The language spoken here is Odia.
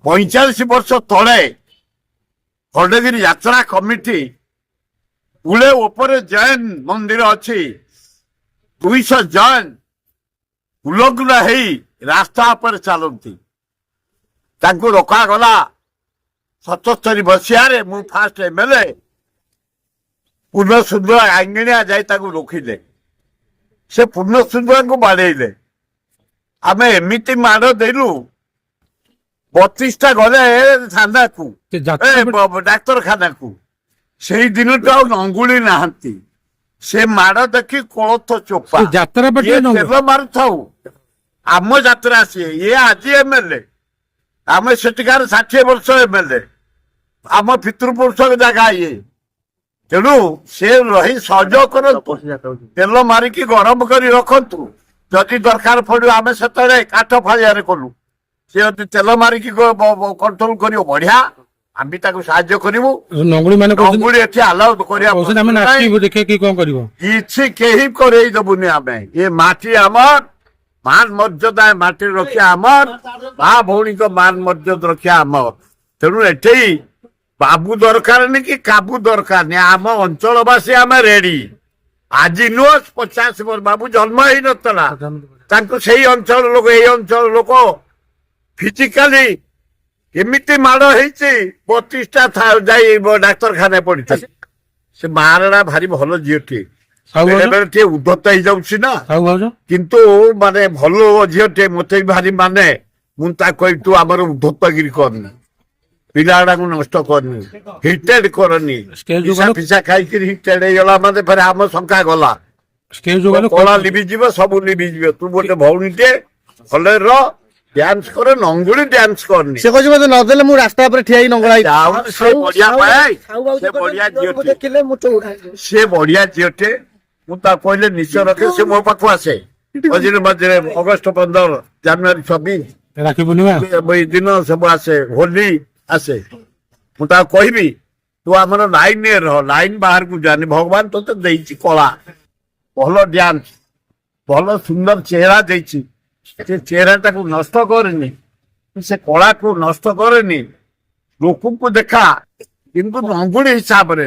45 ବର୍ଷ ତଳେ ଖଣ୍ଡଗିରି ଯାତ୍ରା କମିଟି ପୁଳେ ଉପରେ ଜୈନ ମନ୍ଦିର ଅଛି 200 ଜୈନ ଉଲଗ୍ନ ହେଇ ରାସ୍ତା ଉପରେ ଚାଲନ୍ତି। ତାଙ୍କୁ ରୋକାଗଲା 77 ମସିହାରେ। ମୁଁ ଫାଷ୍ଟ MLA ପୂର୍ଣ୍ଣସୁନ୍ଦର ଆଙ୍ଗିଣିଆ ଯାଇ ତାଙ୍କୁ ରୋକିଲେ। ସେ ପୂର୍ଣ୍ଣସୁନ୍ଦରଙ୍କୁ ବାଡ଼େଇଲେ। ଆମେ ଏମିତି ମାଡ଼ ଦେଲୁ 32ଟା ଗଲେ ଥାନାକୁ ଡାକ୍ତରଖାନାକୁ। ସେଇ ଦିନଠୁ ଆଉ ନଙ୍ଗୁଳି ନାହାନ୍ତି। ସେ ମାଡ଼ ଦେଖି କୋଳଥ ଚୋପା ତେଲ ମାରୁଥାଉ। ଆମ ଯାତ୍ରା ସିଏ ଇଏ ଆଜି MLA। ଆମେ ସେଠିକାର 60 ବର୍ଷ MLA। ଆମ ପିତୃପୁରୁଷ ଜାଗା ଇଏ। ତେଣୁ ସେ ରହି ସହଯୋଗ କରନ୍ତୁ। ତେଲ ମାରିକି ଗରମ କରି ରଖନ୍ତୁ। ଯଦି ଦରକାର ପଡିବ ଆମେ ସେତେବେଳେ କାଠ ଫାଳିଆରେ କଲୁ। ସେ ଯଦି ତେଲ ମାରିକି କଣ୍ଟ୍ରୋଲ କରିବ ବଢିଆ, ଆମେ ତାକୁ ସାହାଯ୍ୟ କରିବୁ। ନଙ୍ଗୁଳି ଏଠି ଆଲାଉ କରିବା କିଛି କେହି କରେଇ ଦେବୁନି। ଆମେ ଏ ମାଟି ଆମର ମାନ ମର୍ଯ୍ୟାଦା, ମାଟିରେ ରଖିବା ଆମର, ମା ଭଉଣୀଙ୍କ ମାନ ମର୍ଯ୍ୟାଦା ରଖିବା ଆମର। ତେଣୁ ଏଠି ବାବୁ ଦରକାର ନି କି କାବୁ ଦରକାର ନି। ଆମ ଅଞ୍ଚଳବାସୀ ଆମେ ରେଡି। ଆଜି ନୁହଁ 50 ବର୍ଷ ବାବୁ ଜନ୍ମ ହେଇନଥିଲା। ତାଙ୍କୁ ସେଇ ଅଞ୍ଚଳ ଲୋକ ଏଇ ଅଞ୍ଚଳ ଲୋକ ଫିଜିକାଲି ଏମିତି ମାଡ଼ ହେଇଛି 32ଟା ଯାଇ ଡାକ୍ତରଖାନାରେ ପଡିଛି। ସେ ମାରଣା ଭାରି ଭଲ ଝିଅଟିଏ। ବେଳେ ବେଳେ ଟିକେ ଉଦ୍ଧତ ହେଇଯାଉଛି ନା, କିନ୍ତୁ ମାନେ ଭଲ ଝିଅଟିଏ। ମତେ ବି ଭାରି ମାନେ। ମୁଁ ତାକୁ କହିବି ତୁ ଆମର ଉଦ୍ଧତଗିରି କରନି, ପିଲା ଗୁଡାକୁ ନଷ୍ଟ କରନି, ହିଟେଡ କରନି। ପିସା ଖାଇକିରି ହିଟେଡ ହେଇଗଲା ମାନେ ଫେରେ ଆମ ଶଙ୍କା ଗଲା। କଳା ଲିଭିଯିବ, ସବୁ ଲିଭିଯିବ। ତୁ ଗୋଟେ ଭଉଣୀଟେ ଭଲରେ ରହ, ଡ୍ୟାନ୍ସ କର, ନଙ୍ଗୁଳି ଡ୍ୟାନ୍ସ କରନି। ସେ କହୁଛି ମତେ ନଦେଲେ ମୁଁ ରାସ୍ତା ଉପରେ ଠିଆ ହେଇ ନଙ୍ଗଳା ସେ ବଢିଆ ଝିଅଟେ। ମୁଁ ତାକୁ କହିଲେ ନିଶ୍ଚୟ ରଖେ। ସେ ମୋ ପାଖକୁ ଆସେ ମଝିରେ ମଝିରେ। ଅଗଷ୍ଟ 15, ଜାନୁଆରୀ 26 ରାକ୍ଷୀ ପୂର୍ଣ୍ଣିମା ଏଇ ଦିନ ସବୁ ଆସେ, ହୋଲି ଆସେ। ମୁଁ ତାକୁ କହିବି ତୁ ଆମର ଲାଇନରେ ରହ, ଲାଇନ ବାହାରକୁ ଯାନି। ଭଗବାନ ତୋତେ ଦେଇଛି କଳା, ଭଲ ଡ୍ୟାନ୍ସ, ଭଲ ସୁନ୍ଦର ଚେହେରା ଦେଇଛି। ସେ ଚେହେରାଟାକୁ ନଷ୍ଟ କରେନି, ସେ କଳାକୁ ନଷ୍ଟ କରେନି। ଲୋକଙ୍କୁ ଦେଖା, କିନ୍ତୁ ନଙ୍ଗୁଳି ହିସାବରେ